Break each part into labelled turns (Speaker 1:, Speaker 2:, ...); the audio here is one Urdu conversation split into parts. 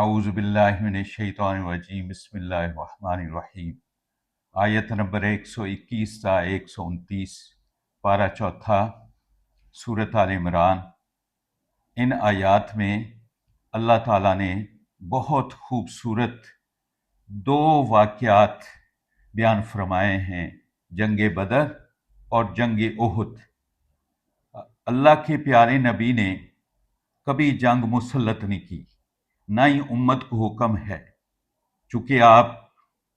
Speaker 1: اعوذ باللہ من الشیطان الرجیم بسم اللہ الرحمن الرحیم۔ آیت نمبر 121 تا 129، پارہ چوتھا، سورۃ آل عمران۔ ان آیات میں اللہ تعالیٰ نے بہت خوبصورت دو واقعات بیان فرمائے ہیں، جنگ بدر اور جنگ احد۔ اللہ کے پیارے نبی نے کبھی جنگ مسلط نہیں کی، نہ ہی امت کو حکم ہے، چونکہ آپ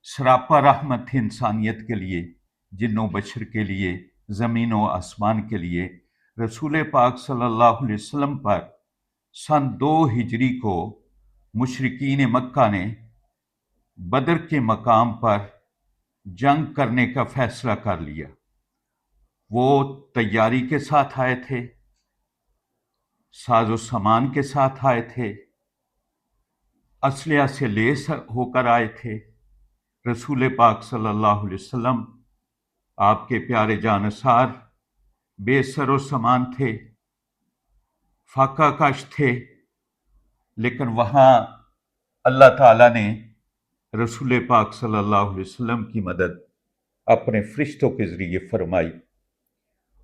Speaker 1: سراپا رحمت تھے انسانیت کے لیے، جن و بشر کے لیے، زمین و آسمان کے لیے۔ رسول پاک صلی اللہ علیہ وسلم پر سن 2 ہجری کو مشرکین مکہ نے بدر کے مقام پر جنگ کرنے کا فیصلہ کر لیا۔ وہ تیاری کے ساتھ آئے تھے، ساز و سامان کے ساتھ آئے تھے، اسلحہ سے لیس ہو کر آئے تھے۔ رسول پاک صلی اللہ علیہ وسلم آپ کے پیارے جانثار بے سر و سامان تھے، فاقہ کش تھے، لیکن وہاں اللہ تعالیٰ نے رسول پاک صلی اللہ علیہ وسلم کی مدد اپنے فرشتوں کے ذریعے فرمائی،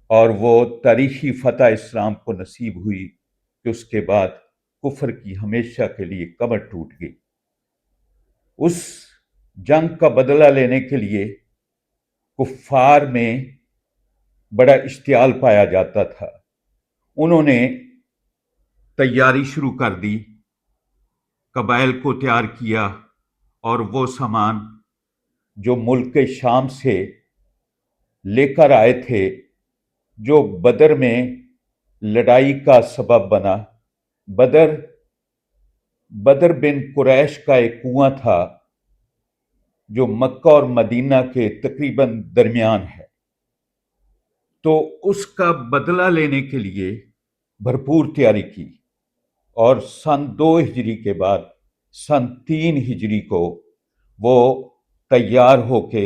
Speaker 1: اور وہ تاریخی فتح اسلام کو نصیب ہوئی کہ اس کے بعد کفر کی ہمیشہ کے لیے کمر ٹوٹ گئی۔ اس جنگ کا بدلہ لینے کے لیے کفار میں بڑا اشتعال پایا جاتا تھا۔ انہوں نے تیاری شروع کر دی، قبائل کو تیار کیا، اور وہ سامان جو ملک شام سے لے کر آئے تھے، جو بدر میں لڑائی کا سبب بنا۔ بدر بن قریش کا ایک کنواں تھا جو مکہ اور مدینہ کے تقریباً درمیان ہے، تو اس کا بدلہ لینے کے لیے بھرپور تیاری کی، اور سن 2 ہجری کے بعد سن 3 ہجری کو وہ تیار ہو کے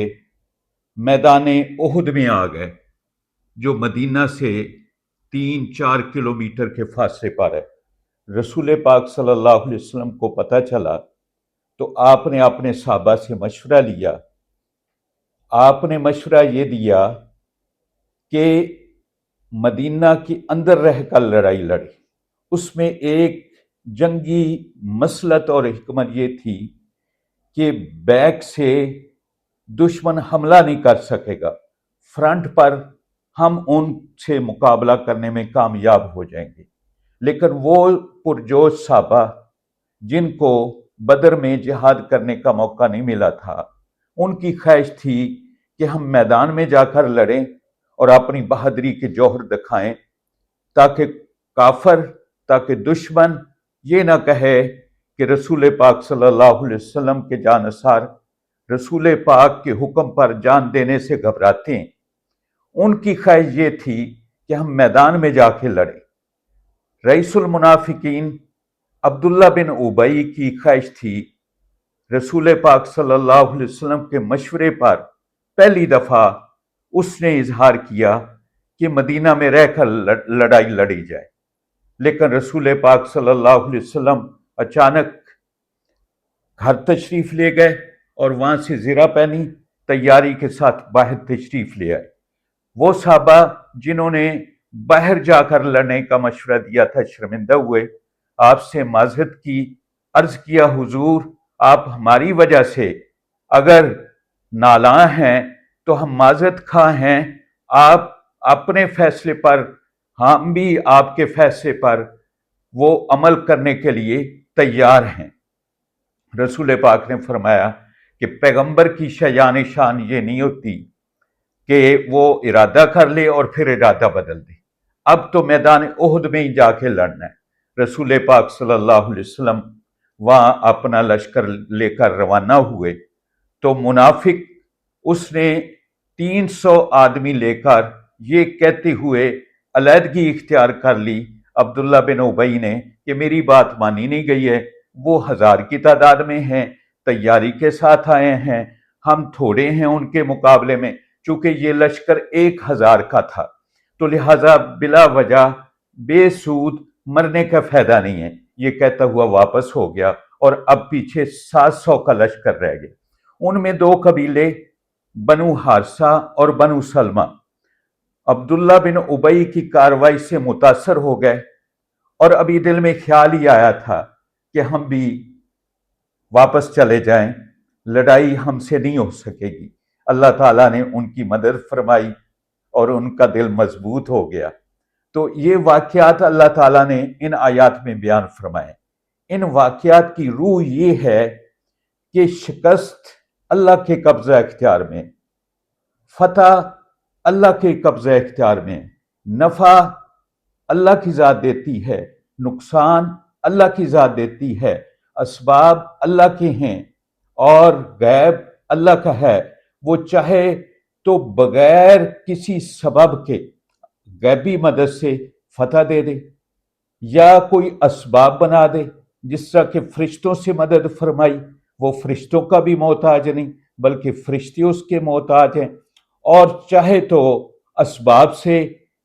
Speaker 1: میدان احد میں آ گئے، جو مدینہ سے 3-4 کلومیٹر کے فاصلے پر ہے۔ رسول پاک صلی اللہ علیہ وسلم کو پتہ چلا تو آپ نے اپنے صحابہ سے مشورہ لیا۔ آپ نے مشورہ یہ دیا کہ مدینہ کے اندر رہ کر لڑائی لڑے۔ اس میں ایک جنگی مصلحت اور حکمت یہ تھی کہ بیک سے دشمن حملہ نہیں کر سکے گا، فرنٹ پر ہم ان سے مقابلہ کرنے میں کامیاب ہو جائیں گے۔ لیکن وہ پرجوش صحابہ جن کو بدر میں جہاد کرنے کا موقع نہیں ملا تھا، ان کی خواہش تھی کہ ہم میدان میں جا کر لڑیں اور اپنی بہادری کے جوہر دکھائیں، تاکہ کافر، تاکہ دشمن یہ نہ کہے کہ رسول پاک صلی اللہ علیہ وسلم کے جانثار رسول پاک کے حکم پر جان دینے سے گھبراتے ہیں۔ ان کی خواہش یہ تھی کہ ہم میدان میں جا کے لڑیں۔ رئیس المنافقین عبداللہ بن ابی کی خواہش تھی، رسول پاک صلی اللہ علیہ وسلم کے مشورے پر پہلی دفعہ اس نے اظہار کیا کہ مدینہ میں رہ کر لڑائی لڑی جائے، لیکن رسول پاک صلی اللہ علیہ وسلم اچانک گھر تشریف لے گئے اور وہاں سے زرہ پہنی، تیاری کے ساتھ باہر تشریف لے آئے۔ وہ صحابہ جنہوں نے باہر جا کر لڑنے کا مشورہ دیا تھا شرمندہ ہوئے، آپ سے معذرت کی، عرض کیا حضور آپ ہماری وجہ سے اگر نالاں ہیں تو ہم معذرت خواہ ہیں، آپ اپنے فیصلے پر، ہم بھی آپ کے فیصلے پر وہ عمل کرنے کے لیے تیار ہیں۔ رسول پاک نے فرمایا کہ پیغمبر کی شایان شان یہ نہیں ہوتی کہ وہ ارادہ کر لے اور پھر ارادہ بدل دے۔ اب تو میدان احد میں ہی جا کے لڑنا ہے۔ رسول پاک صلی اللہ علیہ وسلم وہاں اپنا لشکر لے کر روانہ ہوئے تو منافق اس نے 300 آدمی لے کر یہ کہتے ہوئے علیحدگی اختیار کر لی عبداللہ بن ابی نے کہ میری بات مانی نہیں گئی ہے، وہ 1000 کی تعداد میں ہیں، تیاری کے ساتھ آئے ہیں، ہم تھوڑے ہیں ان کے مقابلے میں، چونکہ یہ لشکر 1000 کا تھا، تو لہٰذا بلا وجہ بے سود مرنے کا فائدہ نہیں ہے۔ یہ کہتا ہوا واپس ہو گیا اور اب پیچھے 700 کا لشکر رہ گیا۔ ان میں 2 قبیلے بنو حارثہ اور بنو سلمہ عبداللہ بن ابئی کی کارروائی سے متاثر ہو گئے، اور ابھی دل میں خیال ہی آیا تھا کہ ہم بھی واپس چلے جائیں، لڑائی ہم سے نہیں ہو سکے گی۔ اللہ تعالیٰ نے ان کی مدد فرمائی اور ان کا دل مضبوط ہو گیا۔ تو یہ واقعات اللہ تعالیٰ نے ان آیات میں بیان فرمائے۔ ان واقعات کی روح یہ ہے کہ شکست اللہ کے قبضہ اختیار میں، فتح اللہ کے قبضہ اختیار میں، نفع اللہ کی ذات دیتی ہے، نقصان اللہ کی ذات دیتی ہے، اسباب اللہ کے ہیں اور غیب اللہ کا ہے۔ وہ چاہے تو بغیر کسی سبب کے غیبی مدد سے فتح دے دے، یا کوئی اسباب بنا دے، جس طرح کہ فرشتوں سے مدد فرمائی، وہ فرشتوں کا بھی محتاج نہیں بلکہ فرشتے اس کے محتاج ہیں، اور چاہے تو اسباب سے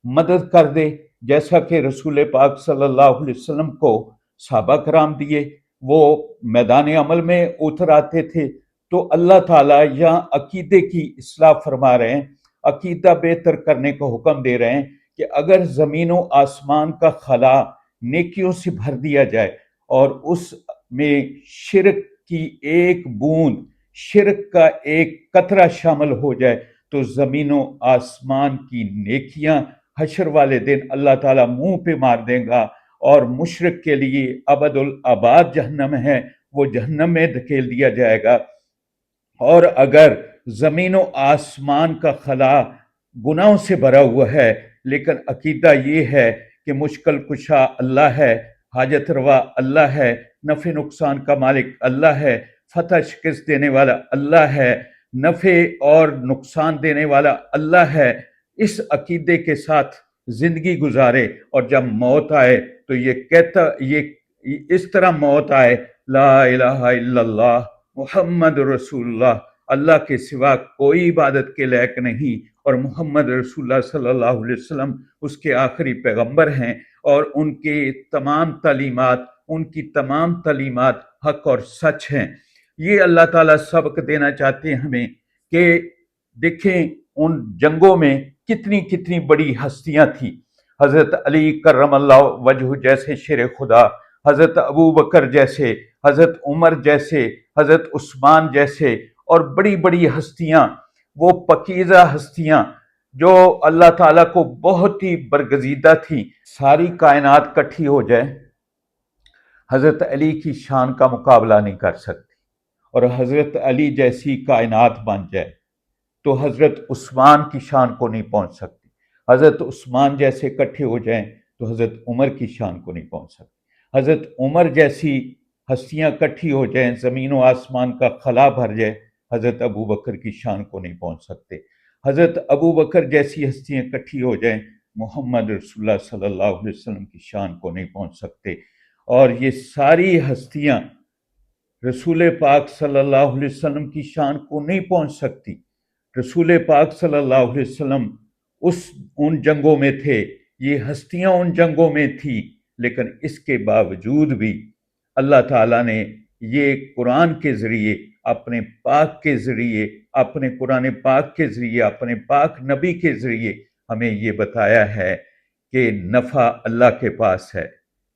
Speaker 1: مدد کر دے، جیسا کہ رسول پاک صلی اللہ علیہ وسلم کو صحابہ کرام دیے، وہ میدان عمل میں اتر آتے تھے۔ تو اللہ تعالیٰ یہاں عقیدے کی اصلاح فرما رہے ہیں، عقیدہ بہتر کرنے کا حکم دے رہے ہیں کہ اگر زمین و آسمان کا خلا نیکیوں سے بھر دیا جائے اور اس میں شرک کی ایک بوند، شرک کا ایک قطرہ شامل ہو جائے، تو زمین و آسمان کی نیکیاں حشر والے دن اللہ تعالیٰ منہ پہ مار دے گا، اور مشرک کے لیے ابد الآباد جہنم ہے، وہ جہنم میں دھکیل دیا جائے گا۔ اور اگر زمین و آسمان کا خلا گناہوں سے بھرا ہوا ہے لیکن عقیدہ یہ ہے کہ مشکل کشا اللہ ہے، حاجت روا اللہ ہے، نفع نقصان کا مالک اللہ ہے، فتح شکست دینے والا اللہ ہے، نفع اور نقصان دینے والا اللہ ہے، اس عقیدے کے ساتھ زندگی گزارے، اور جب موت آئے تو یہ اس طرح موت آئے، لا الہ الا اللہ محمد رسول اللہ، اللہ کے سوا کوئی عبادت کے لائق نہیں، اور محمد رسول اللہ صلی اللہ علیہ وسلم اس کے آخری پیغمبر ہیں، اور ان کی تمام تعلیمات حق اور سچ ہیں۔ یہ اللہ تعالیٰ سبق دینا چاہتے ہیں ہمیں کہ دیکھیں ان جنگوں میں کتنی کتنی بڑی ہستیاں تھیں، حضرت علی کرم اللہ وجہ جیسے شیر خدا، حضرت ابو بکر جیسے، حضرت عمر جیسے، حضرت عثمان جیسے، اور بڑی بڑی ہستیاں، وہ پاکیزہ ہستیاں جو اللہ تعالیٰ کو بہت ہی برگزیدہ تھیں۔ ساری کائنات کٹھی ہو جائے، حضرت علی کی شان کا مقابلہ نہیں کر سکتی، اور حضرت علی جیسی کائنات بن جائے تو حضرت عثمان کی شان کو نہیں پہنچ سکتی، حضرت عثمان جیسے اکٹھے ہو جائیں تو حضرت عمر کی شان کو نہیں پہنچ سکتی، حضرت عمر جیسی ہستیاں اکٹھی ہو جائیں، زمین و آسمان کا خلا بھر جائے، حضرت ابو بکر کی شان کو نہیں پہنچ سکتے، حضرت ابو بکر جیسی ہستیاں اکٹھی ہو جائیں، محمد رسول اللہ صلی اللہ علیہ وسلم کی شان کو نہیں پہنچ سکتے۔ اور یہ ساری ہستیاں رسول پاک صلی اللہ علیہ وسلم کی شان کو نہیں پہنچ سکتی۔ رسول پاک صلی اللہ علیہ وسلم ان جنگوں میں تھے، یہ ہستیاں ان جنگوں میں تھی، لیکن اس کے باوجود بھی اللہ تعالیٰ نے یہ قرآن کے ذریعے، اپنے پاک کے ذریعے، اپنے قرآن پاک کے ذریعے، اپنے پاک نبی کے ذریعے ہمیں یہ بتایا ہے کہ نفع اللہ کے پاس ہے،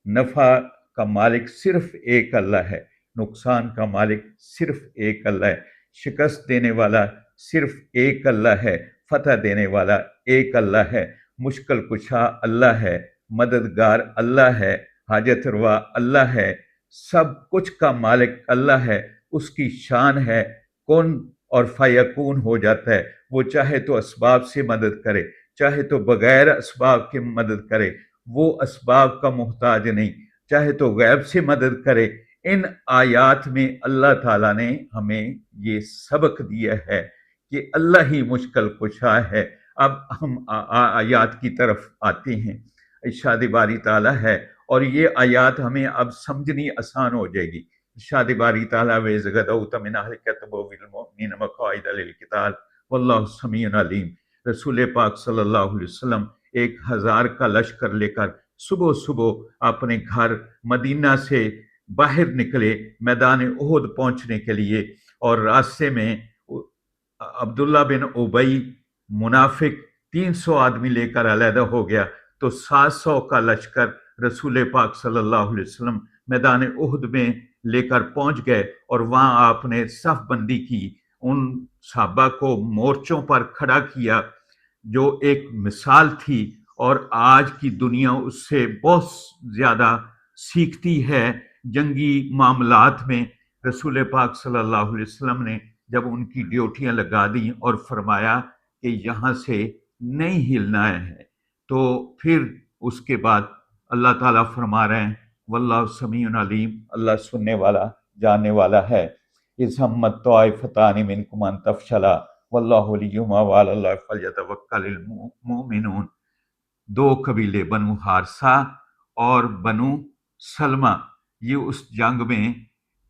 Speaker 1: نفع کا مالک صرف ایک اللہ ہے، نقصان کا مالک صرف ایک اللہ ہے، شکست دینے والا صرف ایک اللہ ہے، فتح دینے والا ایک اللہ ہے، مشکل کشا اللہ ہے، مددگار اللہ ہے، حاجت روا اللہ ہے، سب کچھ کا مالک اللہ ہے، اس کی شان ہے کن اور فیکون ہو جاتا ہے، وہ چاہے تو اسباب سے مدد کرے، چاہے تو بغیر اسباب کے مدد کرے، وہ اسباب کا محتاج نہیں، چاہے تو غیب سے مدد کرے۔ ان آیات میں اللہ تعالیٰ نے ہمیں یہ سبق دیا ہے کہ اللہ ہی مشکل کشا ہے۔ اب ہم آیات کی طرف آتے ہیں، ارشاد باری تعالیٰ ہے، اور یہ آیات ہمیں اب سمجھنی آسان ہو جائے گی۔ ارشاد باری تعالیٰ وَإِذْ غَدَوْتَ مِنْ أَهْلِكَ تُبَوِّئُ الْمُؤْمِنِينَ مَقَاعِدَ لِلْقِتَالِ وَاللَّهُ سَمِيعٌ عَلِيمٌ۔ رسول پاک صلی اللہ علیہ وسلم 1000 کا لشکر لے کر صبح صبح اپنے گھر مدینہ سے باہر نکلے میدان احد پہنچنے کے لیے، اور راستے میں عبداللہ بن ابئی منافق 300 آدمی لے کر علیحدہ ہو گیا، تو 700 کا لشکر رسول پاک صلی اللہ علیہ وسلم میدان احد میں لے کر پہنچ گئے، اور وہاں آپ نے صف بندی کی، ان صحابہ کو مورچوں پر کھڑا کیا، جو ایک مثال تھی، اور آج کی دنیا اس سے بہت زیادہ سیکھتی ہے جنگی معاملات میں۔ رسول پاک صلی اللہ علیہ وسلم نے جب ان کی ڈیوٹیاں لگا دیں اور فرمایا کہ یہاں سے نہیں ہلنا ہے، تو پھر اس کے بعد اللہ تعالیٰ فرما رہے ہیں واللہ سمیع علیم، اللہ سننے والا جاننے والا ہے۔ اذ ہمت طائفتان منکم ان تفشلا واللہ ولیہما وعلی اللہ فلیتوکل المؤمنون۔ دو قبیلے بنو حارثہ اور بنو سلمہ، یہ اس جنگ میں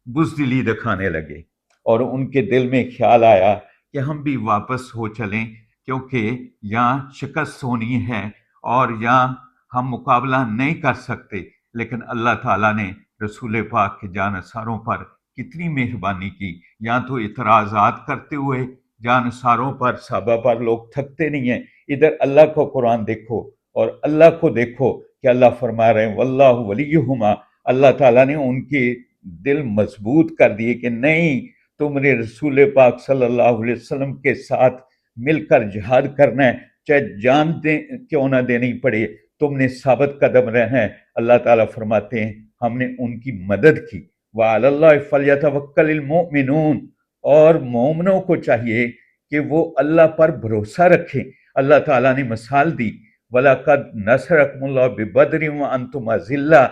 Speaker 1: بزدلی دکھانے لگے، اور ان کے دل میں خیال آیا کہ ہم بھی واپس ہو چلیں، کیونکہ یہاں شکست ہونی ہے اور یہاں ہم مقابلہ نہیں کر سکتے۔ لیکن اللہ تعالیٰ نے رسول پاک کے جانصاروں پر کتنی مہربانی کی، یہاں تو اعتراضات کرتے ہوئے جانصاروں پر، صحابہ پر لوگ تھکتے نہیں ہیں، ادھر اللہ کو قرآن دیکھو اور اللہ کو دیکھو کہ اللہ فرما رہے ہیں واللہ ولیہما، اللہ تعالیٰ نے ان کے دل مضبوط کر دیے کہ نہیں، تم نے رسول پاک صلی اللہ علیہ وسلم کے ساتھ مل کر جہاد کرنا ہے، چاہے جان دیں کیوں نہ دینی پڑے، تم نے ثابت قدم رہنا ہے۔ اللہ تعالیٰ فرماتے ہیں ہم نے ان کی مدد کی، وَعَلَى اللَّهِ فَلْيَتَوَكَّلِ الْمُؤْمِنُونَ، اور مومنوں کو چاہیے کہ وہ اللہ پر بھروسہ رکھیں۔ اللہ تعالیٰ نے مثال دی وَلَقَدْ نَصَرَكُمُ اللَّهُ بِبَدْرٍ وَأَنْتُمْ أَذِلَّةٌ،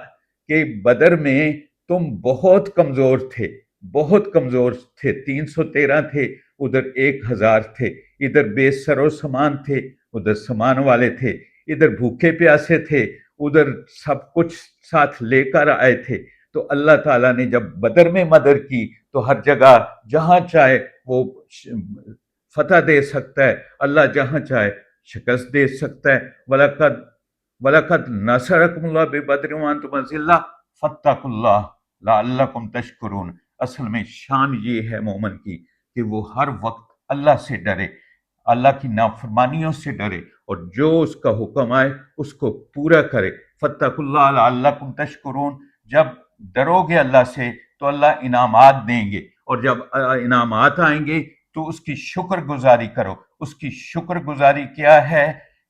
Speaker 1: کہ بدر میں تم بہت کمزور تھے، بہت کمزور تھے، 313 تھے، ادھر 1000 تھے، ادھر بے سر و سامان تھے، ادھر سامان والے تھے، ادھر بھوکے پیاسے تھے، ادھر سب کچھ ساتھ لے کر آئے تھے۔ تو اللہ تعالیٰ نے جب بدر میں مدد کی تو ہر جگہ جہاں چاہے وہ فتح دے سکتا ہے، اللہ جہاں چاہے شکست دے سکتا ہے۔ وَلَقَدْ نَصَرَكُمُ اللَّهُ بِبَدْرٍ وَأَنْتُمْ أَذِلَّةٌ فَاتَّقُوا اللَّهَ لَعَلَّكُمْ تَشْكُرُونَ۔ اصل میں شان یہ ہے مومن کی کہ وہ ہر وقت اللہ سے ڈرے، اللہ کی نافرمانیوں سے ڈرے، اور جو اس کا حکم آئے اس کو پورا کرے۔ فَاتَّقُوا اللَّهَ لَعَلَّكُمْ تَشْكُرُونَ، جب ڈرو گے اللہ سے تو اللہ انعامات دیں گے، اور جب انعامات آئیں گے تو اس کی شکر گزاری کرو۔ اس کی شکر گزاری کیا ہے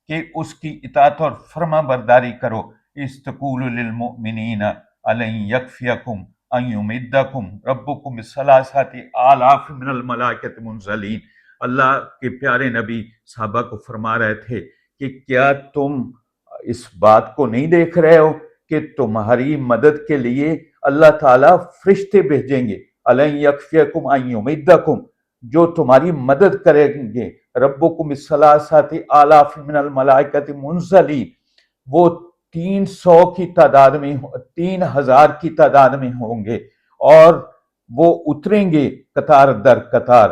Speaker 1: کہ اس کی اطاعت اور فرما برداری کرو۔ استقول للمؤمنین أَلَنْ يَكْفِيَكُمْ أَنْ يُمِدَّكُمْ رَبُّكُمْ بِثَلَاثَةِ آلَافٍ مِنَ الْمَلَائِكَةِ مُنزَلِينَ۔ اللہ کے پیارے نبی صحابہ کو فرما رہے تھے کہ کیا تم اس بات کو نہیں دیکھ رہے ہو کہ تمہاری مدد کے لیے اللہ تعالیٰ فرشتے بھیجیں گے، أَلَنْ يَكْفِيَكُمْ أَنْ يُمِدَّكُمْ، جو تمہاری مدد کریں گے، ربکم بثلاثۃ آلاف من الملائکۃ منزلین، وہ 300 کی تعداد میں، 3000 کی تعداد میں ہوں گے، اور وہ اتریں گے قطار در قطار۔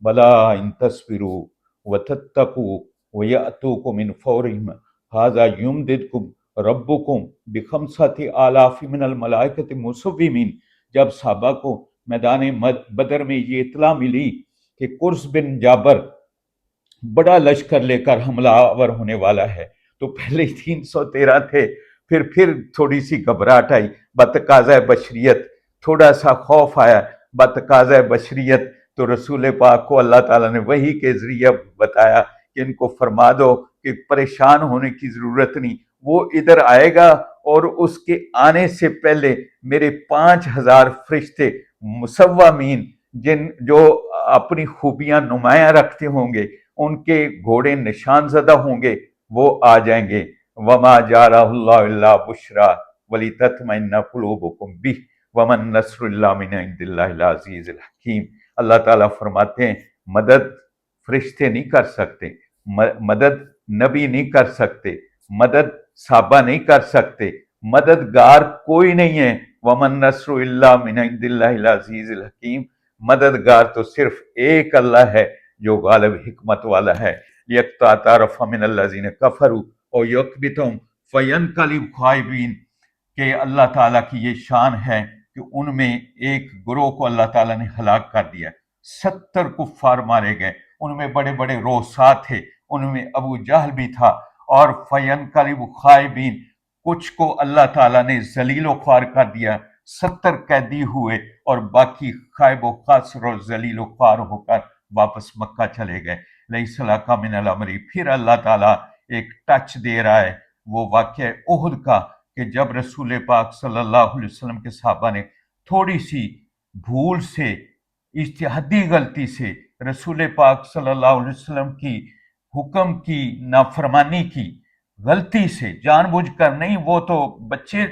Speaker 1: بلا ان تصبروا وتتقوا ویأتوکم من فورہم ھذا یمددکم ربکم بخمسۃ آلاف من الملائکۃ مسومین۔ جب صحابہ کو میدان بدر میں یہ اطلاع ملی کہ قرظ بن جابر بڑا لشکر لے کر حملہ آور ہونے والا ہے، تو پہلے 313 تھے، پھر تھوڑی سی گھبراہٹ آئی، بتقاضۂ بشریت تھوڑا سا خوف آیا، بتقاضۂ بشریت تو رسول پاک کو اللہ تعالیٰ نے وحی کے ذریعہ بتایا کہ ان کو فرما دو کہ پریشان ہونے کی ضرورت نہیں، وہ ادھر آئے گا، اور اس کے آنے سے پہلے میرے 5000 فرشتے مسومین، جو اپنی خوبیاں نمایاں رکھتے ہوں گے، ان کے گھوڑے نشان زدہ ہوں گے، وہ آ جائیں گے۔ وما جعلہ اللہ الا بشرا ولتطمئن قلوبکم بہ وما النصر الا من عند اللہ العزیز الحکیم۔ اللہ تعالیٰ فرماتے ہیں مدد فرشتے نہیں کر سکتے، مدد نبی نہیں کر سکتے، مدد صحابہ نہیں کر سکتے، مددگار کوئی نہیں ہے۔ وما النصر الا من عند اللہ العزیز الحکیم، مددگار تو صرف ایک اللہ ہے جو غالب حکمت والا ہے۔ لیقطع طرف من الذین کفروا اور یکبتہم فینقلب خائبین، کہ اللہ تعالیٰ کی یہ شان ہے کہ ان میں ایک گروہ کو اللہ تعالیٰ نے ہلاک کر دیا، 70 کفار مارے گئے، ان میں بڑے بڑے روسا تھے، ان میں ابو جہل بھی تھا، اور فینقلب خائبین، کچھ کو اللہ تعالیٰ نے ذلیل و خوار کر دیا، 70 قیدی ہوئے اور باقی خائب و خاسر اور ذلیل و خوار ہو کر واپس مکہ چلے گئے۔ لیس لک من الامر، پھر اللہ تعالیٰ ایک ٹچ دے رہا ہے، وہ واقعہ احد کا، کہ جب رسول پاک صلی اللہ علیہ وسلم کے صحابہ نے تھوڑی سی بھول سے، اجتہادی غلطی سے رسول پاک صلی اللہ علیہ وسلم کی حکم کی نافرمانی کی، غلطی سے، جان بوجھ کر نہیں، وہ تو بچے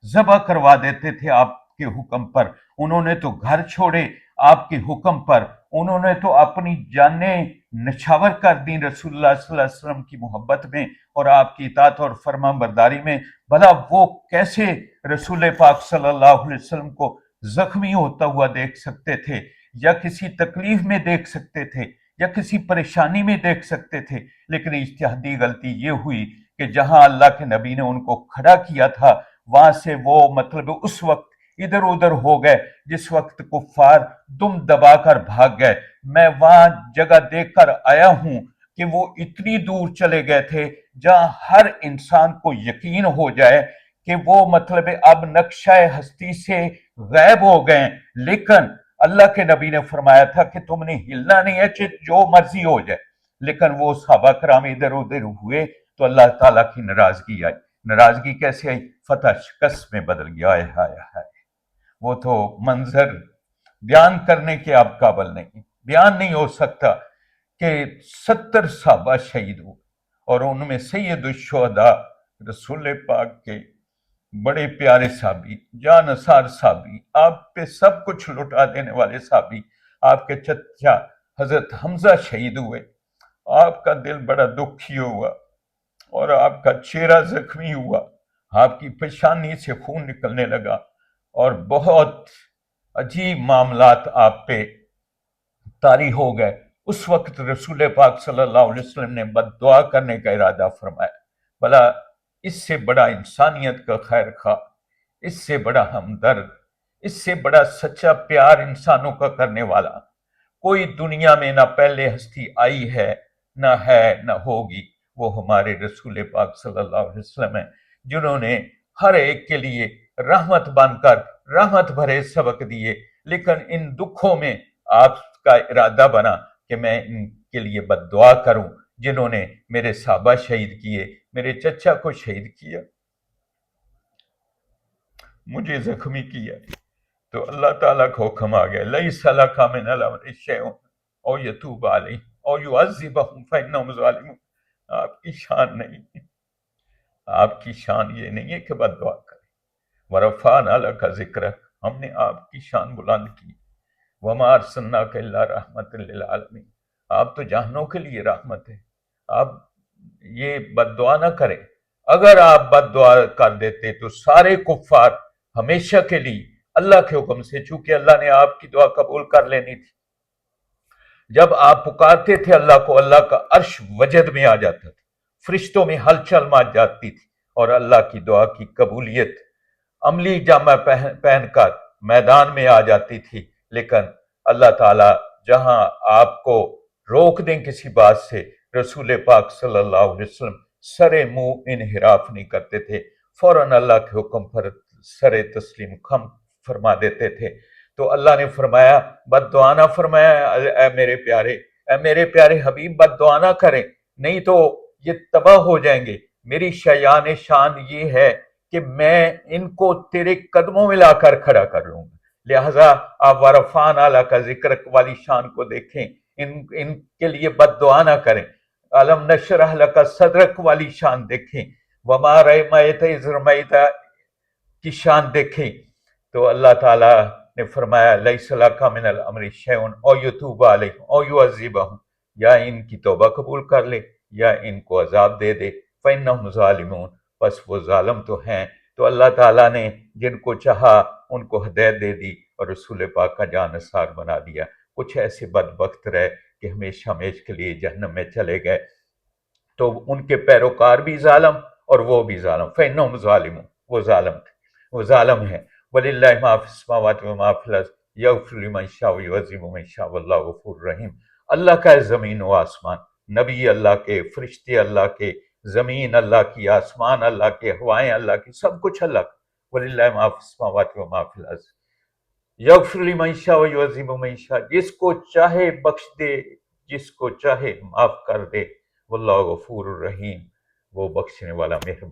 Speaker 1: ذبح کروا دیتے تھے آپ کے حکم پر، انہوں نے تو گھر چھوڑے آپ کے حکم پر، انہوں نے تو اپنی جانیں نچھاور کر دیں رسول اللہ صلی اللہ علیہ وسلم کی محبت میں اور آپ کی اطاعت اور فرما برداری میں۔ بھلا وہ کیسے رسول پاک صلی اللہ علیہ وسلم کو زخمی ہوتا ہوا دیکھ سکتے تھے، یا کسی تکلیف میں دیکھ سکتے تھے، یا کسی پریشانی میں دیکھ سکتے تھے؟ لیکن اجتہادی غلطی یہ ہوئی کہ جہاں اللہ کے نبی نے ان کو کھڑا کیا تھا، وہاں سے وہ مطلب اس وقت ادھر ادھر ہو گئے جس وقت کفار دم دبا کر بھاگ گئے۔ میں وہاں جگہ دیکھ کر آیا ہوں کہ وہ اتنی دور چلے گئے تھے جہاں ہر انسان کو یقین ہو جائے کہ وہ مطلب اب نقشہ ہستی سے غائب ہو گئے، لیکن اللہ کے نبی نے فرمایا تھا کہ تم نے ہلنا نہیں ہے، جو مرضی ہو جائے۔ لیکن وہ صحابہ کرام ادھر ادھر ہوئے تو اللہ تعالیٰ کی ناراضگی آئی۔ ناراضگی کیسے آئی؟ فتح شکست میں بدل گیا۔ ہائے ہائے ہائے، وہ تو منظر بیان کرنے کے اب قابل نہیں، بیان نہیں ہو سکتا کہ 70 صحابہ شہید ہوئے، اور ان میں سید الشہداء رسول پاک کے بڑے پیارے صحابی، جان نثار صحابی، آپ پہ سب کچھ لٹا دینے والے صحابی، آپ کے چچا حضرت حمزہ شہید ہوئے۔ آپ کا دل بڑا دکھی ہوا اور آپ کا چہرہ زخمی ہوا، آپ کی پیشانی سے خون نکلنے لگا، اور بہت عجیب معاملات آپ پہ طاری ہو گئے۔ اس وقت رسول پاک صلی اللہ علیہ وسلم نے بد دعا کرنے کا ارادہ فرمایا، بھلا اس سے بڑا انسانیت کا خیر خواہ، اس سے بڑا ہمدرد، اس سے بڑا سچا پیار انسانوں کا کرنے والا کوئی دنیا میں نہ پہلے ہستی آئی ہے، نہ ہے، نہ ہوگی۔ وہ ہمارے رسول پاک صلی اللہ علیہ وسلم ہیں، جنہوں نے ہر ایک کے لیے رحمت بن کر رحمت بھرے سبق دیے۔ لیکن ان دکھوں میں آپ کا ارادہ بنا کہ میں ان کے لیے بد دعا کروں جنہوں نے میرے صحابہ شہید کیے، میرے چچا کو شہید کیا، مجھے زخمی کیا۔ تو اللہ تعالیٰ کا حکم آ گیا، لیس لک من الامر شیء او یتوب علیہم او یعذبہم فانہم ظالمون۔ آپ کی شان نہیں، آپ کی شان یہ نہیں ہے کہ بد دعا کریں۔ ورفعنا لک ذکرک، ہم نے آپ کی شان بلند کی۔ وما ارسلناک الا رحمۃ للعالمین، آپ تو جہانوں کے لیے رحمت ہے۔ آپ یہ بد دعا نہ کریں، اگر آپ بد دعا کر دیتے تو سارے کفار ہمیشہ کے لیے اللہ کے حکم سے، چونکہ اللہ نے آپ کی دعا قبول کر لینی تھی، جب آپ پکارتے تھے اللہ کو، اللہ کا عرش وجد میں آ جاتا تھا، فرشتوں میں ہلچل مچ جاتی تھی، اور اللہ کی دعا کی قبولیت عملی جامہ پہن کر میدان میں آ جاتی تھی۔ لیکن اللہ تعالیٰ جہاں آپ کو روک دیں کسی بات سے، رسول پاک صلی اللہ علیہ وسلم سرے منہ انحراف نہیں کرتے تھے، فوراً اللہ کے حکم پر سرے تسلیم خم فرما دیتے تھے۔ تو اللہ نے فرمایا بد دعا نہ فرمایا، اے میرے پیارے حبیب، بد دعا نہ کریں، نہیں تو یہ تباہ ہو جائیں گے۔ میری شایان شان یہ ہے کہ میں ان کو تیرے قدموں میں لا کر کھڑا کر لوں گا۔ لہٰذا آپ ورفعنا لک ذکرک والی شان کو دیکھیں، ان کے لیے بد دعا نہ کریں۔ الم نشرح لک صدرک والی شان دیکھیں، وما رمیت اذ رمیت کی شان دیکھیں۔ تو اللہ تعالیٰ نے فرمایا لیس لک من الامر شیء او یتوب علیہم او یعذبہم، یا ان کی توبہ قبول کر لے یا ان کو عذاب دے دے، فانہم ظالمون، بس وہ ظالم تو ہیں۔ تو اللہ تعالیٰ نے جن کو چاہا ان کو ہدایت دے دی اور رسول پاک کا جان نثار بنا دیا۔ کچھ ایسے بدبخت رہے کہ ہمیشہ ہمیشہ کے لیے جہنم میں چلے گئے، تو ان کے پیروکار بھی ظالم اور وہ بھی ظالم، فانہم ظالمون، وہ ظالم تھے، وہ ظالم ہیں۔ وللہ ما فی السماوات و ما فی الارض یغفر لمن یشاء ویعذب من یشاء واللہ غفور رحیم۔ اللہ کا ہے زمین و آسمان، نبی اللہ کے، فرشتے اللہ کے، زمین اللہ کی، آسمان اللہ کے، ہوائیں اللہ کی، سب کچھ اللہ کا۔ وللہ ما فی السماوات و ما فی الارض یغفر لمن یشاء ویعذب من یشاء، جس کو چاہے بخش دے، جس کو چاہے معاف کر دے، واللہ غفور الرحیم، وہ بخشنے والا مہربان